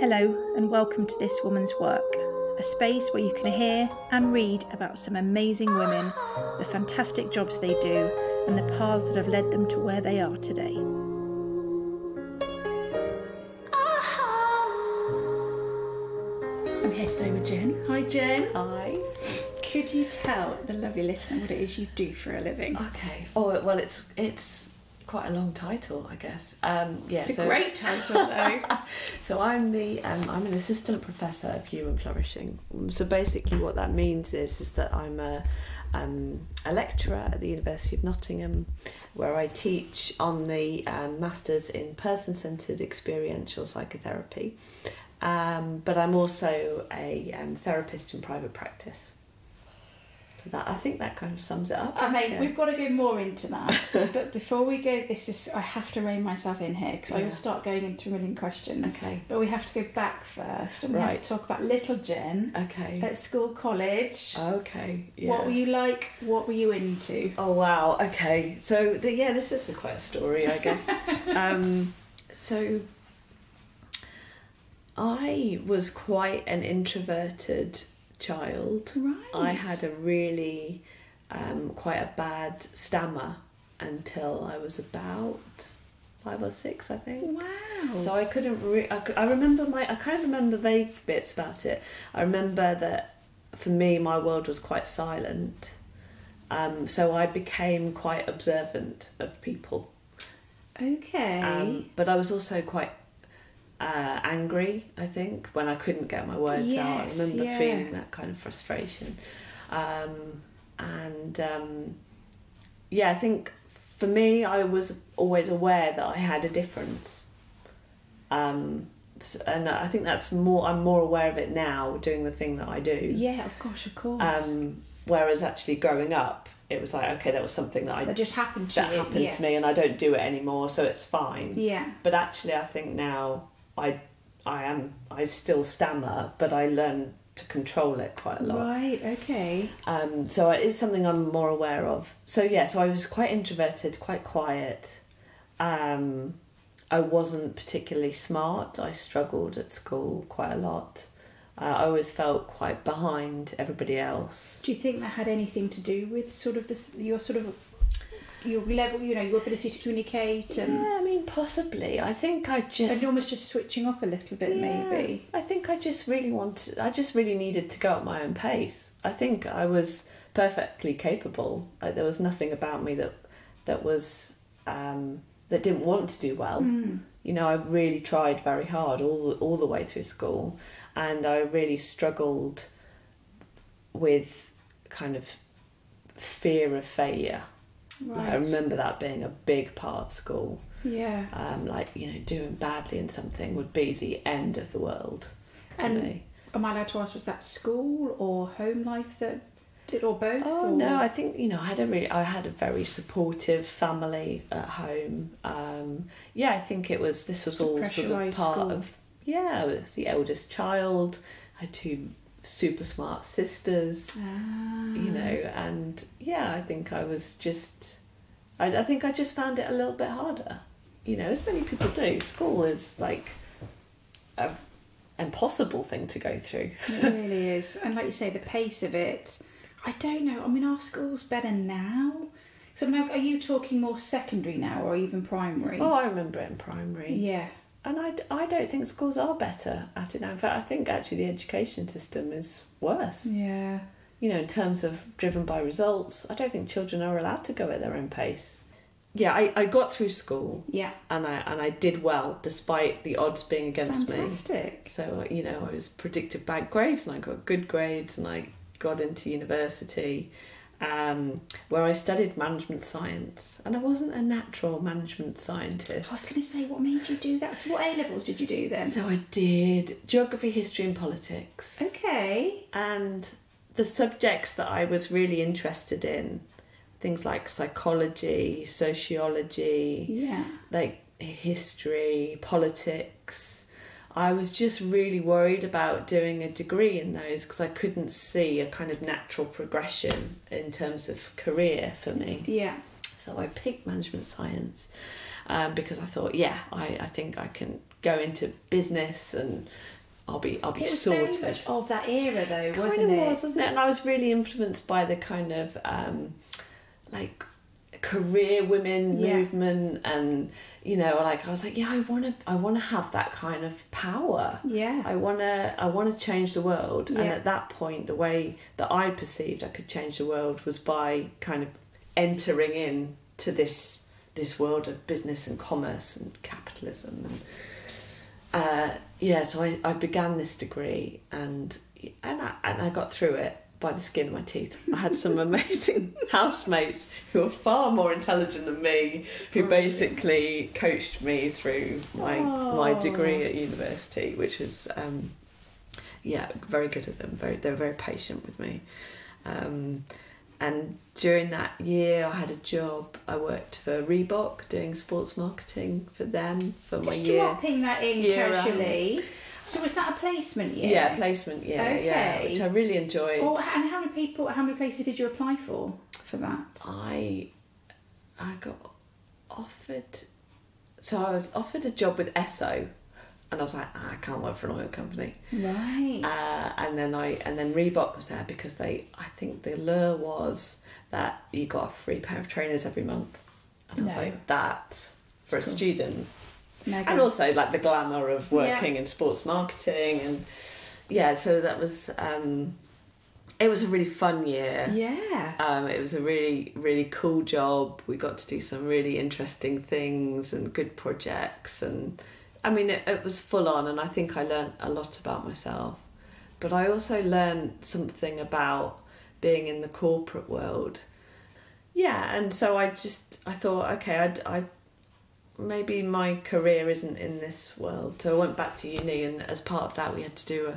Hello and welcome to This Woman's Work, a space where you can hear and read about some amazing women, the fantastic jobs they do and the paths that have led them to where they are today. I'm here today with Jen. Hi Jen. Hi. Could you tell the lovely listener what it is you do for a living? Okay. Oh well, it's quite a long title, I guess. It's a great title though. So I'm an assistant professor of human flourishing. So basically, what that means is that I'm a lecturer at the University of Nottingham, where I teach on the Masters in Person-Centred Experiential Psychotherapy. But I'm also a therapist in private practice. So I think that kind of sums it up. Amazing. Yeah. We've got to go more into that. But before we go, I have to rein myself in here because I will start going into a million questions. Okay. But we have to go back first and we have to talk about little Jen. Okay. At school, college. Okay. Yeah. What were you like? What were you into? Oh wow. Okay. So this is quite a story, I guess. So I was quite an introverted child. Right. I had a really quite a bad stammer until I was about 5 or 6, I think. Wow. So I couldn't I kind of remember vague bits about it. I remember that for me my world was quite silent. So I became quite observant of people. Okay. But I was also quite angry, I think, when I couldn't get my words out. I remember feeling that kind of frustration. I think for me, I was always aware that I had a difference. And I think I'm more aware of it now, doing the thing that I do. Yeah, of course. Whereas actually growing up, it was like, okay, that was something that just happened to you. To me, and I don't do it anymore, so it's fine. Yeah. But actually, I think now I still stammer, but I learn to control it quite a lot. Right, okay. So it's something I'm more aware of. So I was quite introverted, quite quiet. I wasn't particularly smart. I struggled at school quite a lot. I always felt quite behind everybody else. Do you think that had anything to do with your level, your ability to communicate? Yeah, I mean, possibly. I think and almost just switching off a little bit, maybe. I think I just really needed to go at my own pace. I think I was perfectly capable. Like, there was nothing about me that was that didn't want to do well. I really tried very hard all the way through school, and I really struggled with kind of fear of failure. Right. Like, I remember that being a big part of school. Yeah. Doing badly in something would be the end of the world for me. Am I allowed to ask, was that school or home life that did, or both? Oh, no, I think, I had a very supportive family at home. I think this was all sort of part of, I was the eldest child. I had 2 super smart sisters, and I think I was just, I think I just found it a little bit harder, as many people do. School is like an impossible thing to go through. It really is. And like you say, the pace of it, I don't know, I mean, are schools better now? So are you talking more secondary now or even primary? Oh, I remember it in primary. Yeah. And I don't think schools are better at it now. In fact, I think actually the education system is worse. Yeah. In terms of driven by results, I don't think children are allowed to go at their own pace. Yeah, I got through school. Yeah. And I did well despite the odds being against me. Fantastic. So, I was predicted bad grades and I got good grades and I got into university. Where I studied management science, and I wasn't a natural management scientist. I was going to say, what made you do that? So what A-levels did you do then? So I did geography, history and politics. Okay. And the subjects that I was really interested in, things like psychology, sociology, like history, politics, I was just really worried about doing a degree in those because I couldn't see a kind of natural progression in terms of career for me. Yeah. So I picked management science because I thought, I think I can go into business and I'll be sorted. It was very much of that era, though, wasn't it? Wasn't it? And I was really influenced by the kind of like career women movement, and like I was like, I want to have that kind of power. Yeah. I want to change the world. Yeah. And at that point, the way that I perceived I could change the world was by kind of entering into this world of business and commerce and capitalism. And so I began this degree, and I got through it by the skin of my teeth. I had some amazing housemates who were far more intelligent than me, who basically coached me through my degree at university, which was very good of them. They were very patient with me. And during that year, I had a job. I worked for Reebok doing sports marketing for them for my year. Just dropping that in casually. So was that a placement year? Yeah, placement year. Okay. Yeah, which I really enjoyed. Oh, and how many places did you apply for that? I got offered. So I was offered a job with Esso, and I was like, I can't work for an oil company. Right. And then Reebok was there because I think the lure was that you got a free pair of trainers every month, and I was like, that for a student. Mega. And also like the glamour of working in sports marketing, and so that was it was a really fun year. It was a really, really cool job. We got to do some really interesting things and good projects, and I mean it was full on, and I think I learned a lot about myself, but I also learned something about being in the corporate world. And so I thought, okay, I maybe my career isn't in this world. So I went back to uni, and as part of that we had to do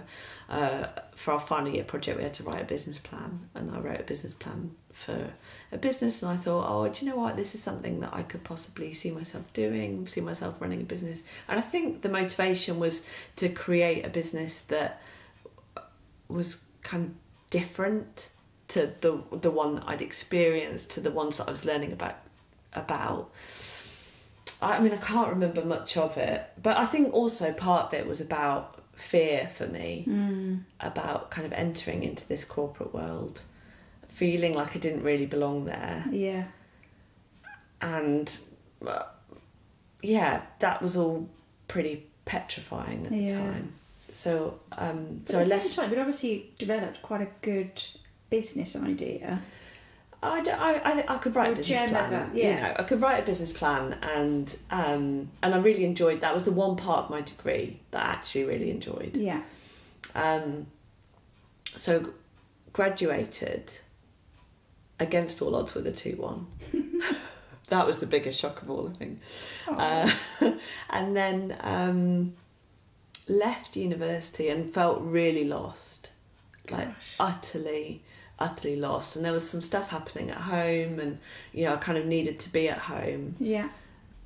for our final year project, we had to write a business plan, and I wrote a business plan for a business, and I thought, do you know what, this is something that I could possibly see myself doing, see myself running a business. And I think the motivation was to create a business that was kind of different to the one that I'd experienced, to the ones that I was learning about. I mean, I can't remember much of it, but I think also part of it was about fear for me, about kind of entering into this corporate world, feeling like I didn't really belong there. Yeah. And that was all pretty petrifying at the time. So so I left. But obviously developed quite a good business idea. I could write a business plan. I could write a business plan, and I really enjoyed that. Was the one part of my degree that I actually really enjoyed. Yeah. So graduated against all odds with a 2-1. That was the biggest shock of all, I think. And then left university and felt really lost, utterly lost. And there was some stuff happening at home, and I kind of needed to be at home. Yeah.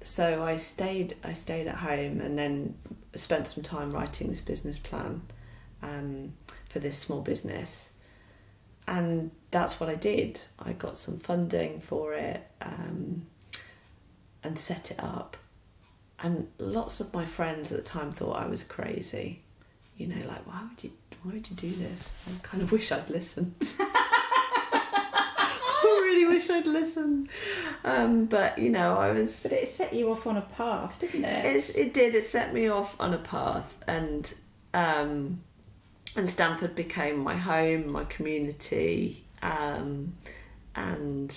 So I stayed at home, and then spent some time writing this business plan for this small business. And that's what I did. I got some funding for it and set it up. And lots of my friends at the time thought I was crazy. Like, why would you do this? I kind of wish I'd listened. I really wish I'd listened. But I was. But it set you off on a path, didn't it? It did. It set me off on a path, and Stanford became my home, my community, and I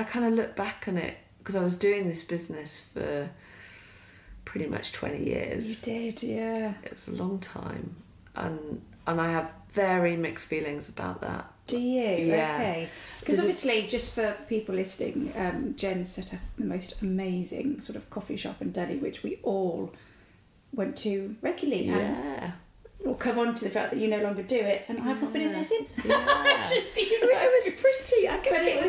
kind of look back on it, because I was doing this business for pretty much 20 years. You did, yeah. It was a long time, and I have very mixed feelings about that. Do you? Yeah. Okay. Because obviously, just for people listening, Jen set up the most amazing sort of coffee shop in Delhi, which we all went to regularly. Yeah. We'll come on to the fact that you no longer do it, and I've not been in there since. Yeah. Just it was pretty. I guess it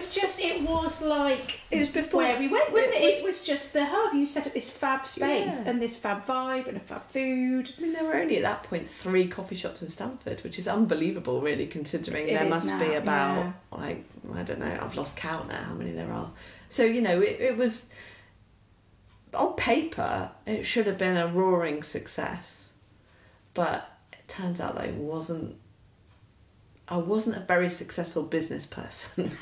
was before where we went, wasn't it? It was just the hub. You set up this fab space and this fab vibe and a fab food. I mean, there were only at that point 3 coffee shops in Stanford, which is unbelievable, really, considering there must be about I don't know. I've lost count now how many there are. So it was. on paper, it should have been a roaring success, but it turns out that I wasn't a very successful business person.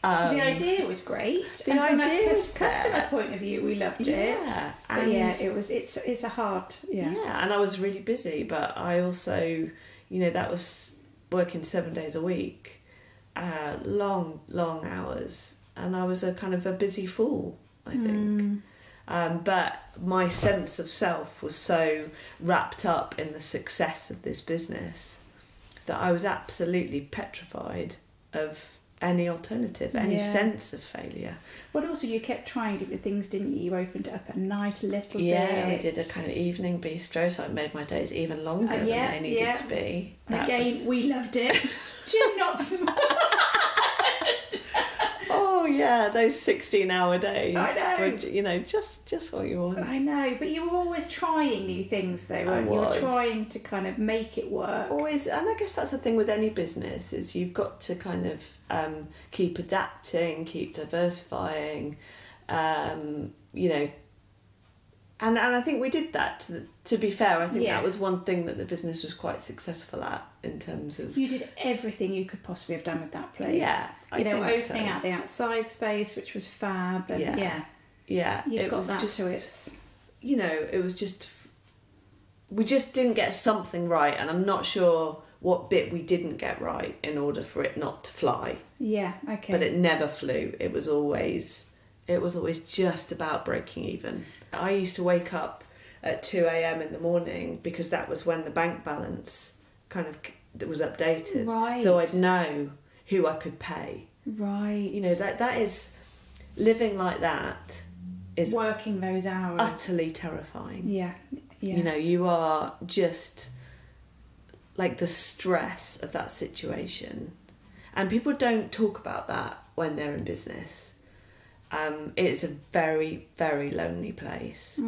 The idea was great. From a customer point of view, we loved it. But it's a hard. Yeah, and I was really busy, but I also, that was working 7 days a week, long hours, and I was a kind of a busy fool, I think. But my sense of self was so wrapped up in the success of this business that I was absolutely petrified of any alternative, any sense of failure. Well, also you kept trying different things, didn't you? You opened it up at night a little bit. Yeah, I did a kind of evening bistro, so I made my days even longer than they needed to be. And again, we loved it. Jim, not so much. Oh yeah, those 16-hour days. I know. Were, just what you want. I know, but you were always trying new things, though, weren't you? You were trying to kind of make it work. Always, and I guess that's the thing with any business, is you've got to kind of keep adapting, keep diversifying, And I think we did that. To be fair, I think that was one thing that the business was quite successful at, in terms of... You did everything you could possibly have done with that place. Yeah, I think opening out the outside space, which was fab. And you've got that to it. It was just... We just didn't get something right, and I'm not sure what bit we didn't get right in order for it not to fly. Yeah, okay. But it never flew. It was always just about breaking even. I used to wake up at 2 a.m. in the morning because that was when the bank balance was updated. Right. So I'd know who I could pay. Right. That is, living like that is... Working those hours. Utterly terrifying. Yeah. Yeah. You are just... like the stress of that situation. And people don't talk about that when they're in business. It's a very, very lonely place.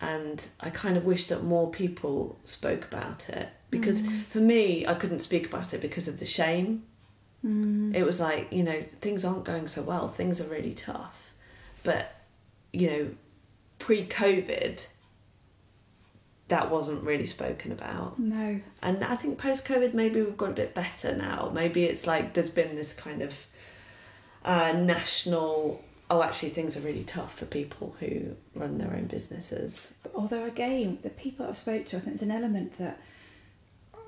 And I kind of wish that more people spoke about it, because for me, I couldn't speak about it because of the shame. It was like, things aren't going so well, things are really tough. But, pre-COVID, that wasn't really spoken about. No. And I think post-COVID, maybe we've got a bit better now. Maybe it's like there's been this kind of national... Oh, actually, things are really tough for people who run their own businesses. Although, again, the people I've spoke to, I think there's an element that,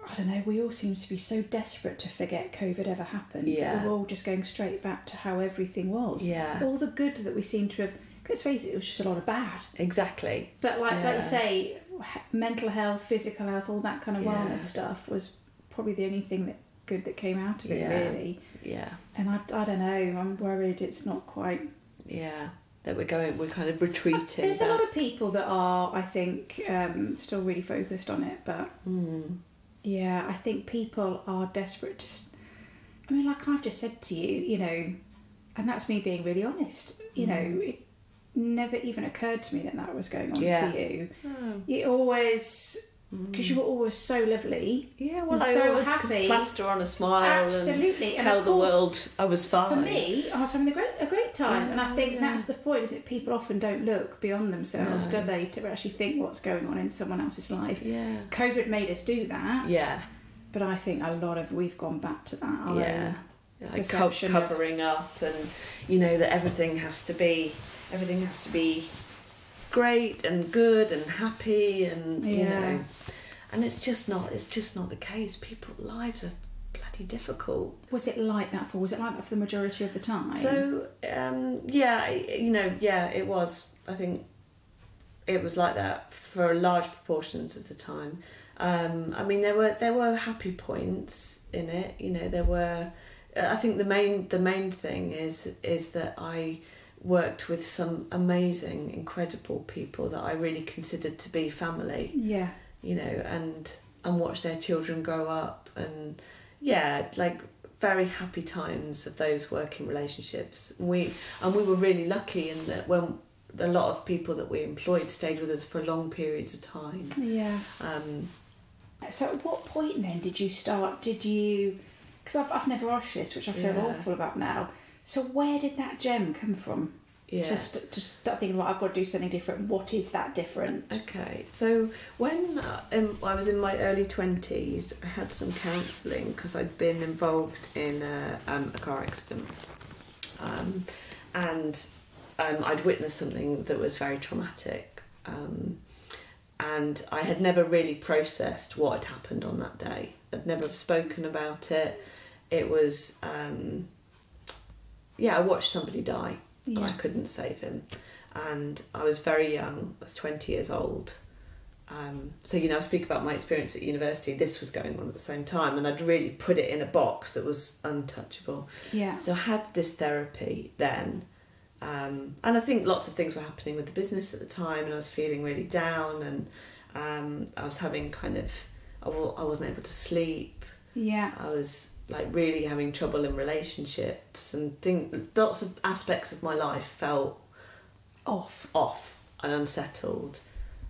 I don't know, we all seem to be so desperate to forget COVID ever happened. Yeah. We're all just going straight back to how everything was. Yeah. All the good that we seem to have... Let's face it, it was just a lot of bad. Exactly. But like you say, mental health, physical health, all that kind of wellness stuff was probably the only thing good that came out of it, really. Yeah. And I don't know, I'm worried it's not quite... Yeah, that we're kind of retreating. There's a lot of people that are, I think, still really focused on it, but yeah, I think people are desperate to... I mean, like I've just said to you, and that's me being really honest, it never even occurred to me that was going on for you. It always... Because you were always so lovely. Yeah, well, I so always happy. Plaster on a smile. Absolutely. And tell the world I was fine. For me, I was having a great time. And I think that's the point, is that people often don't look beyond themselves, do they, to actually think what's going on in someone else's life. Yeah. COVID made us do that. Yeah. But I think we've gone back to that. Like covering up, and, that everything has to be great and good and happy, and and it's just not the case. People's lives are bloody difficult. Was it like that for the majority of the time? So it was. I think it was like that for large proportions of the time. I mean, there were happy points in it. There were. I think the main thing is that I worked with some amazing, incredible people that I really considered to be family. Yeah. And watched their children grow up, and like very happy times of those working relationships. We were really lucky in that when a lot of people that we employed stayed with us for long periods of time. Yeah. So at what point then did you start? Because I've never asked this, which I feel awful about now. So where did that gem come from? Just start thinking, right, I've got to do something different. What is that different? Okay, so when I was in my early 20s, I had some counselling because I'd been involved in a car accident, and I'd witnessed something that was very traumatic, and I had never really processed what had happened on that day. I'd never spoken about it. It was, I watched somebody die. And I couldn't save him, and I was very young. I was 20 years old. So I speak about my experience at university. This was going on at the same time, and I'd really put it in a box that was untouchable. Yeah. So I had this therapy then, and I think lots of things were happening with the business at the time, and I was feeling really down, and I was having I wasn't able to sleep. Yeah. I was really having trouble in relationships, and lots of aspects of my life felt off and unsettled.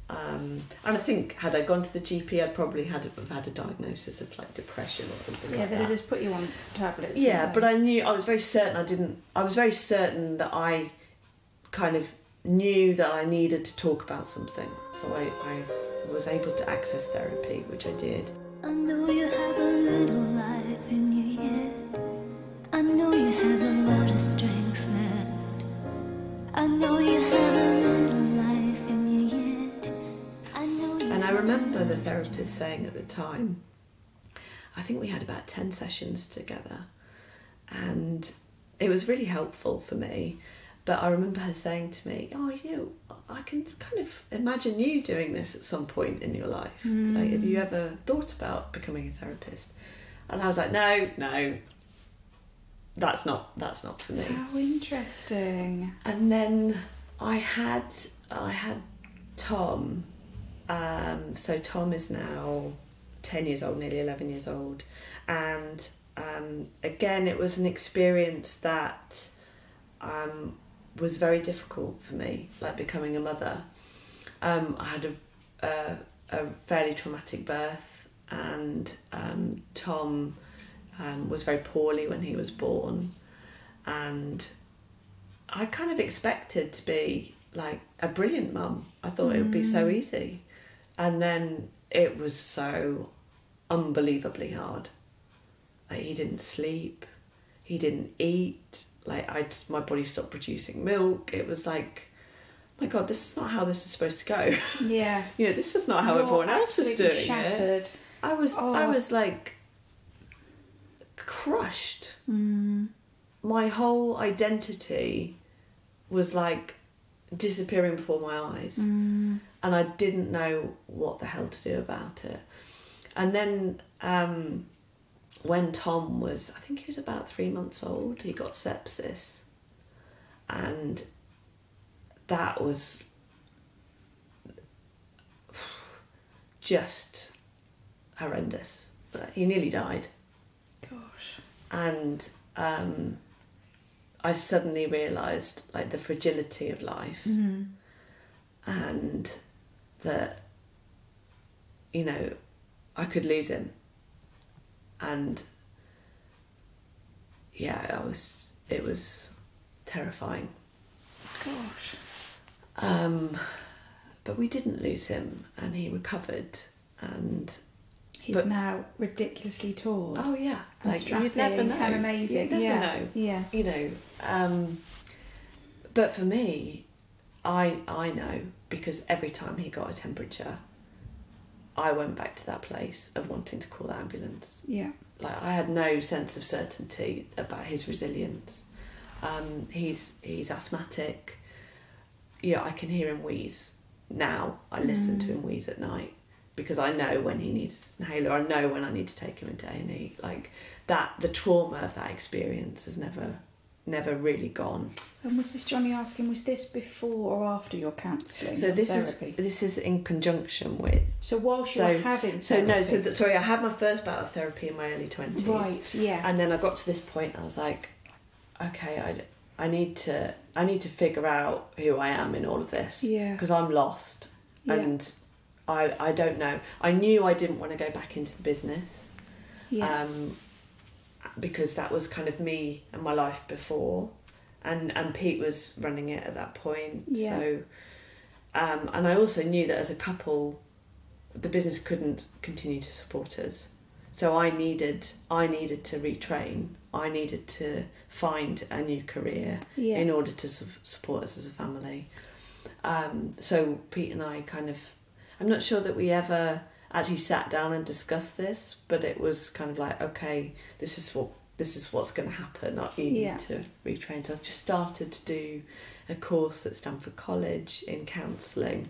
And I think had I gone to the GP, I'd probably have had a diagnosis of depression or something like that. Yeah, they'd just put you on tablets. Yeah, but I was very certain that I kind of knew that I needed to talk about something. So I was able to access therapy, which I did. I know you have a little life in you yet. I know you have a lot of strength left. I know you have a little life in you yet. And I remember the therapist saying at the time, I think we had about 10 sessions together, and it was really helpful for me. But I remember her saying to me, I can kind of imagine you doing this at some point in your life. Have you ever thought about becoming a therapist? And I was like, no, that's not for me. How interesting. And then I had Tom. So Tom is now 10 years old, nearly 11 years old. And again, it was an experience that was very difficult for me, becoming a mother. I had a fairly traumatic birth, and Tom was very poorly when he was born, and I kind of expected to be a brilliant mum. I thought it would be so easy, and then it was so unbelievably hard. He didn't sleep, he didn't eat. My body stopped producing milk. It was my God, this is not how this is supposed to go. Yeah. This is not how everyone else is doing shattered. it. I was crushed. My whole identity was disappearing before my eyes, and I didn't know what the hell to do about it. And then when Tom was, I think he was about 3 months old, he got sepsis, and that was just horrendous. He nearly died. Gosh. And I suddenly realised the fragility of life, and that I could lose him. And it was terrifying. Gosh. But we didn't lose him, and he recovered, and he's now ridiculously tall. Oh yeah, and you'd never know. And amazing. You'd never know. Yeah. But for me, I know, because every time he got a temperature, I went back to that place of wanting to call the ambulance. Yeah. I had no sense of certainty about his resilience. He's asthmatic. Yeah, I can hear him wheeze now. I listen to him wheeze at night, because I know when he needs an inhaler. I know when I need to take him into A&E. The trauma of that experience has never really gone. And was this, Johnny asking, was this before or after your counselling? So this is in conjunction with. So whilst you were having therapy. Sorry, I had my first bout of therapy in my early 20s. Right, yeah. And then I got to this point, I was like, okay, I need to figure out who I am in all of this. Yeah. Because I'm lost. Yeah. And I don't know. I knew I didn't want to go back into the business. Yeah. Because that was kind of me and my life before. and Pete was running it at that point. Yeah. So, and I also knew that as a couple, the business couldn't continue to support us. So I needed to retrain. I needed to find a new career in order to support us as a family. So Pete and I I'm not sure that we ever actually sat down and discussed this, but it was kind of like, okay, this is what's going to happen. You need to retrain. So I just started to do a course at Stanford College in counselling.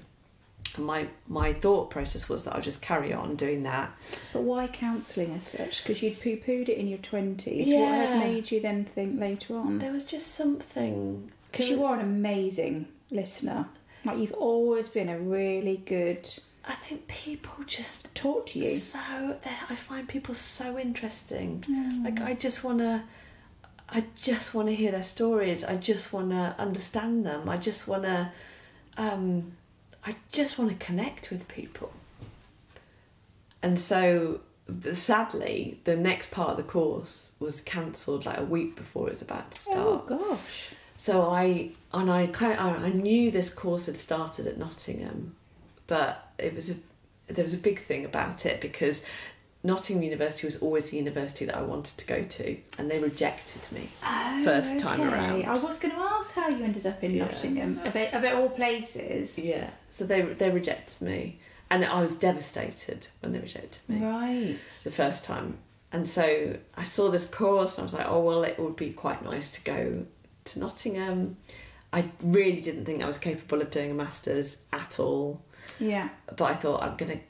And my thought process was that I'll just carry on doing that. But why counselling as such? Because you'd poo-pooed it in your 20s. Yeah. What had made you then think later on? There was just something... Because you are an amazing listener. Like, you've always been a really good... I think people just... talk to you. I find people so interesting. Like, I just want to hear their stories. I just want to understand them. I just want to connect with people. And so, sadly, the next part of the course was cancelled like a week before it was about to start. Oh gosh! So I knew this course had started at Nottingham, but there was a big thing about it because Nottingham University was always the university that I wanted to go to, and they rejected me first time around. I was going to ask how you ended up in Nottingham, of it all places. Yeah, so they rejected me, and I was devastated when they rejected me. Right. The first time, and so I saw this course, and I was like, oh well, it would be quite nice to go to Nottingham. I really didn't think I was capable of doing a master's at all. Yeah. But I thought I'm gonna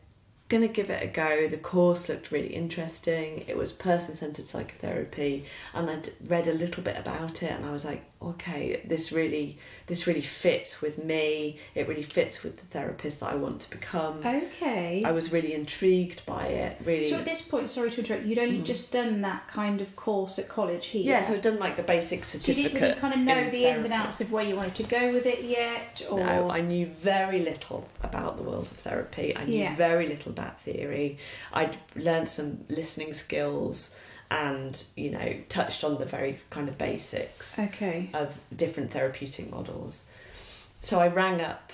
give it a go. The course looked really interesting. It was person-centered psychotherapy, and I'd read a little bit about it, and I was like, okay, this really fits with me. It really fits with the therapist that I want to become. Okay. I was really intrigued by it. Really. So at this point, sorry to interrupt, you'd only just done that kind of course at college here. Yeah, so I'd done like the basic certificate. So did you kind of know the ins and therapy. outs of where you wanted to go with it yet? Or? No, I knew very little about the world of therapy. I knew very little about theory. I'd learned some listening skills and, touched on the very kind of basics of different therapeutic models. So I rang up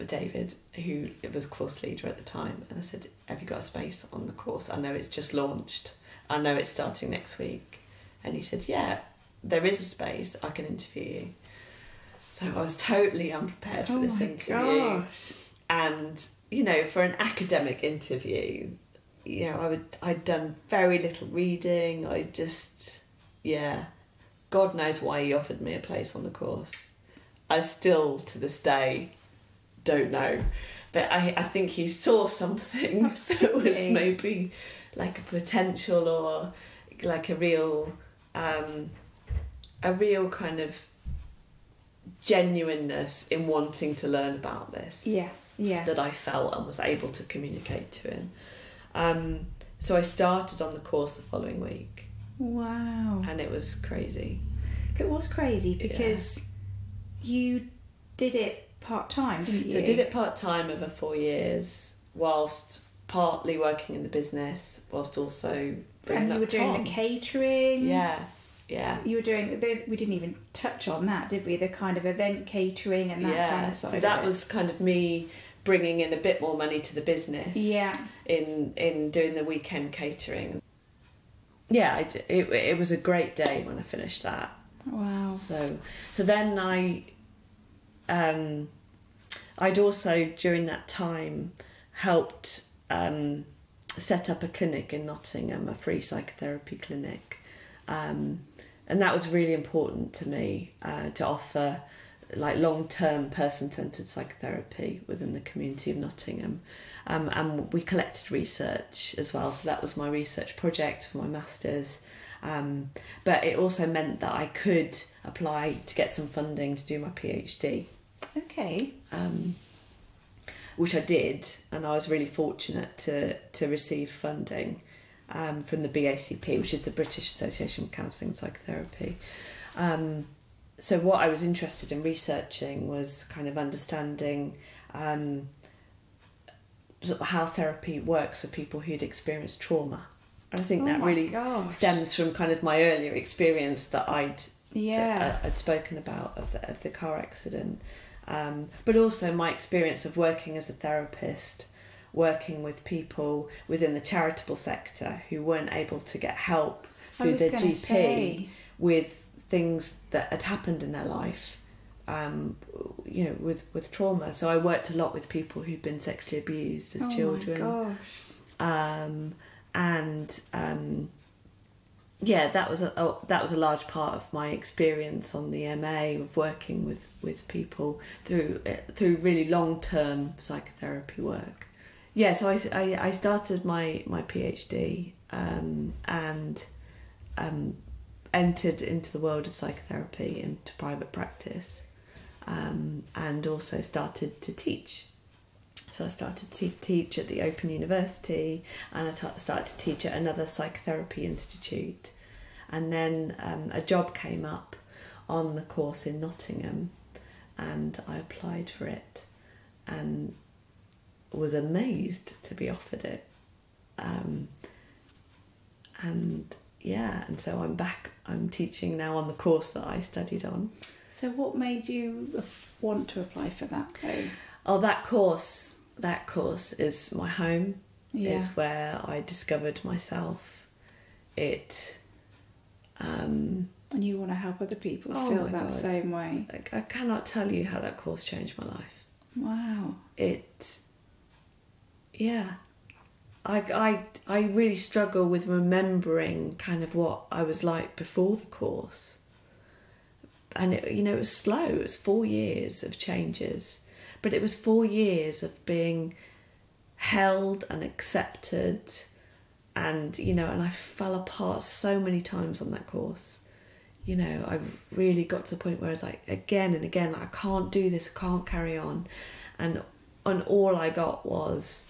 David, who was course leader at the time, and I said, have you got a space on the course? I know it's just launched. I know it's starting next week. And he said, yeah, there is a space. I can interview you. So I was totally unprepared for this interview. Gosh. And, for an academic interview, I'd done very little reading. God knows why he offered me a place on the course. I still, to this day, don't know. But I think he saw something that was maybe like a potential or like a real kind of genuineness in wanting to learn about this. Yeah. That I felt and was able to communicate to him. So I started on the course the following week. Wow. And it was crazy. But it was crazy because you did it part-time, didn't you? So I did it part-time over 4 years, whilst partly working in the business, whilst also bringing and you up were doing Tom. the catering. Yeah. You were doing... We didn't even touch on that, did we? The kind of event catering and that kind of side. So that was kind of me bringing in a bit more money to the business. Yeah. In doing the weekend catering. Yeah, it was a great day when I finished that. Wow. So then I'd also during that time helped set up a clinic in Nottingham, a free psychotherapy clinic, and that was really important to me to offer like long-term person-centered psychotherapy within the community of Nottingham, and we collected research as well, so that was my research project for my master's, but it also meant that I could apply to get some funding to do my PhD. Okay. Which I did, and I was really fortunate to receive funding from the BACP, which is the British Association of Counselling and Psychotherapy. So what I was interested in researching was kind of understanding sort of how therapy works for people who'd experienced trauma. And I think that really stems from kind of my earlier experience that I'd spoken about of the car accident. But also my experience of working as a therapist, working with people within the charitable sector who weren't able to get help through their GP with things that had happened in their life, with trauma. So I worked a lot with people who'd been sexually abused as children. Oh my gosh. That was a large part of my experience on the MA, of working with people through really long-term psychotherapy work. Yeah, so I started my PhD and entered into the world of psychotherapy, into private practice, and also started to teach. So I started to teach at the Open University, and I started to teach at another psychotherapy institute. And then a job came up on the course in Nottingham, and I applied for it and was amazed to be offered it. And so I'm back. I'm teaching now on the course that I studied on. So what made you want to apply for that though? Oh, that course is my home. Yeah. It's where I discovered myself. And you want to help other people feel that same way. I cannot tell you how that course changed my life. Wow. I really struggle with remembering kind of what I was like before the course. And it was slow. It was 4 years of changes. But it was 4 years of being held and accepted, and I fell apart so many times on that course. I really got to the point where I was like, again and again, I can't do this, I can't carry on. And all I got was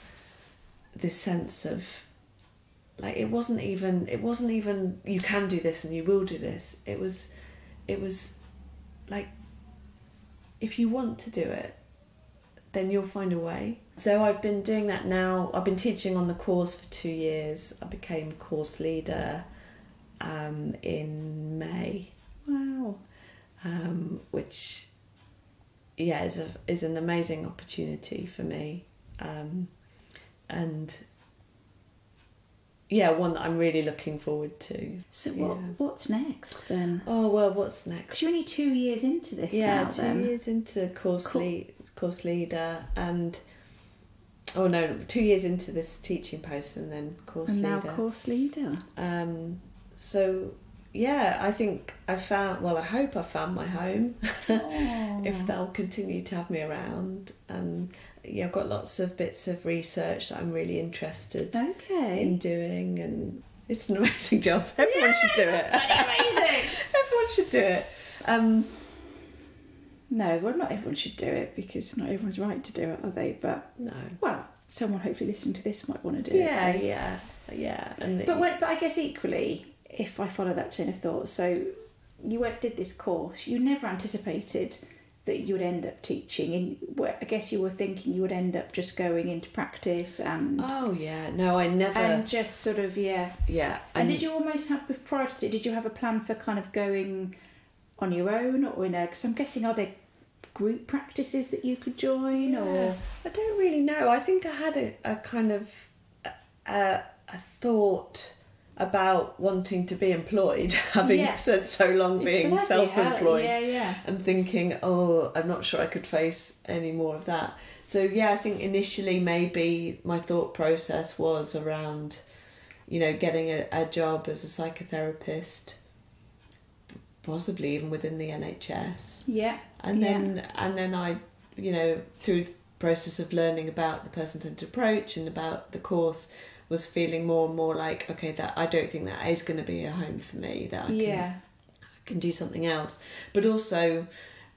this sense of, like, it wasn't even you can do this and you will do this. It was like, if you want to do it, then you'll find a way. So I've been doing that now. I've been teaching on the course for 2 years. I became course leader in May. Wow. Which is an amazing opportunity for me. And one that I'm really looking forward to. So what's next then? Oh, well, what's next? Because you're only 2 years into this now. Yeah, 2 years into course leader, and 2 years into this teaching post, and then course leader. And now course leader. I think I hope I found my home. If they'll continue to have me around. And I've got lots of bits of research that I'm really interested in doing, and it's an amazing job. Everyone should do it. Amazing. Everyone should do it. No, well, not everyone should do it, because not everyone's right to do it, are they? But no. Well, someone hopefully listening to this might want to do it. Yeah. And but I guess equally, if I follow that chain of thought, so you did this course, you never anticipated that you would end up teaching. I guess you were thinking you would end up just going into practice and... Oh, yeah. No, I never... And just sort of, Yeah. And did you almost have, prior to it, did you have a plan for kind of going on your own, or because I'm guessing, are there group practices that you could join? Or I don't really know. I think I had a kind of a thought about wanting to be employed, having spent so long being self-employed, and thinking, I'm not sure I could face any more of that. So I think initially maybe my thought process was around, getting a job as a psychotherapist, possibly even within the NHS. And then I, through the process of learning about the person-centred approach and about the course, was feeling more and more like, okay, that I don't think that is going to be a home for me, that I can do something else. But also,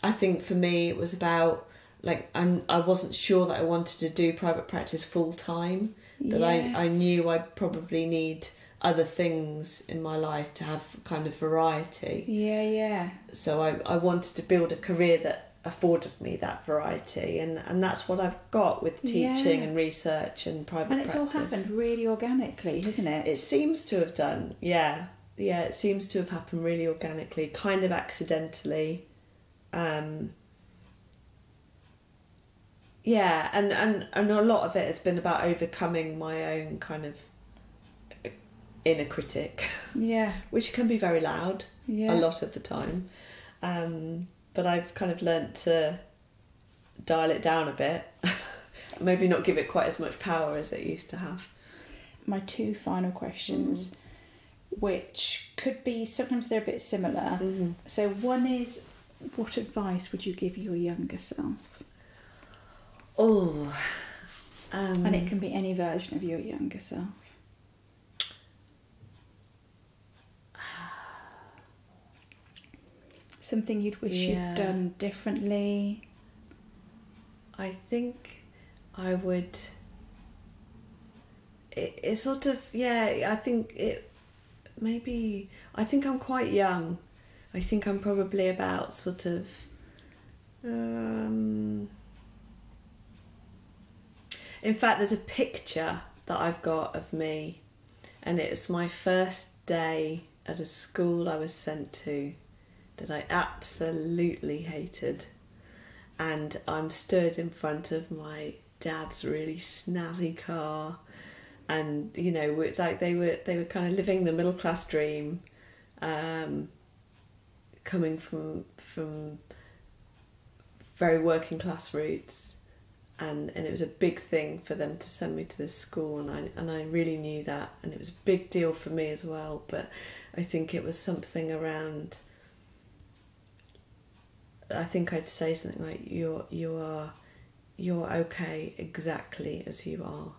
I think for me it was about, like, I wasn't sure that I wanted to do private practice full time. That I knew I probably need other things in my life to have kind of variety. Yeah. So I wanted to build a career that afforded me that variety, and that's what I've got with teaching and research and private practice. And it's all happened really organically, hasn't it? It seems to have done, yeah, it seems to have happened really organically, kind of accidentally. Yeah, and a lot of it has been about overcoming my own kind of inner critic. Yeah. Which can be very loud a lot of the time. But I've kind of learnt to dial it down a bit. Maybe not give it quite as much power as it used to have. My 2 final questions, which could be, sometimes they're a bit similar. So one is, what advice would you give your younger self? And it can be any version of your younger self. Something you'd wish you'd done differently? I think I would... It's sort of, I think it... Maybe... I think I'm quite young. I think I'm probably about sort of... In fact, there's a picture that I've got of me, and it's my first day at a school I was sent to that I absolutely hated, and I'm stood in front of my dad's really snazzy car, and you know, like they were kind of living the middle class dream, coming from very working class roots. And it was a big thing for them to send me to this school, and I really knew that, and it was a big deal for me as well. But I think it was something around, I think I'd say something like, you're okay exactly as you are.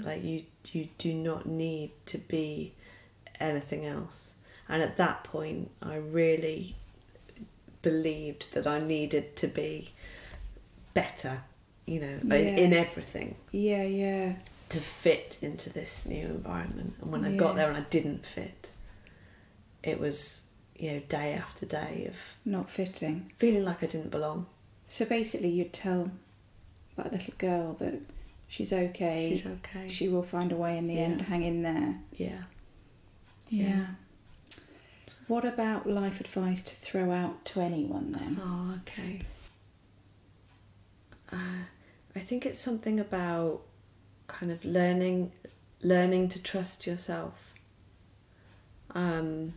Like you do not need to be anything else. And at that point I really believed that I needed to be better, you know, in everything. To fit into this new environment. And when I got there and I didn't fit, it was, you know, day after day of not fitting, feeling like I didn't belong. So basically you'd tell that little girl that she's okay, she will find a way in the end, hang in there. Yeah. What about life advice to throw out to anyone then? Oh, okay. I think it's something about kind of learning to trust yourself. And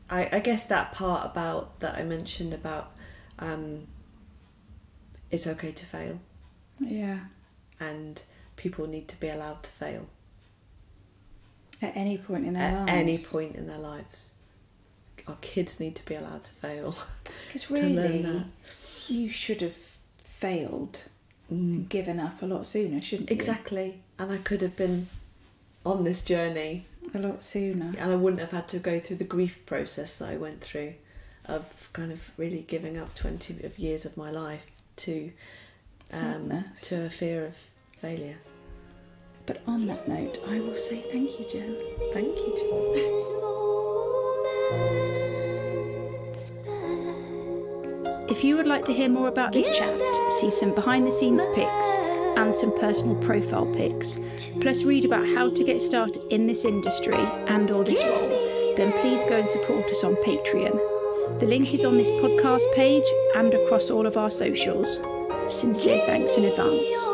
I guess that part about that I mentioned about it's okay to fail. Yeah. And people need to be allowed to fail. At any point in their lives. At any point in their lives. Our kids need to be allowed to fail. Because really, you should have failed and given up a lot sooner, shouldn't you? Exactly. And I could have been on this journey a lot sooner. And I wouldn't have had to go through the grief process that I went through of kind of really giving up 20 years of my life to a fear of failure. But on that note, I will say thank you, Jo. Thank you, Jo. If you would like to hear more about this chat, see some behind the scenes pics and some personal profile pics, plus read about how to get started in this industry and or this role, then please go and support us on Patreon. The link is on this podcast page and across all of our socials. Sincere thanks in advance.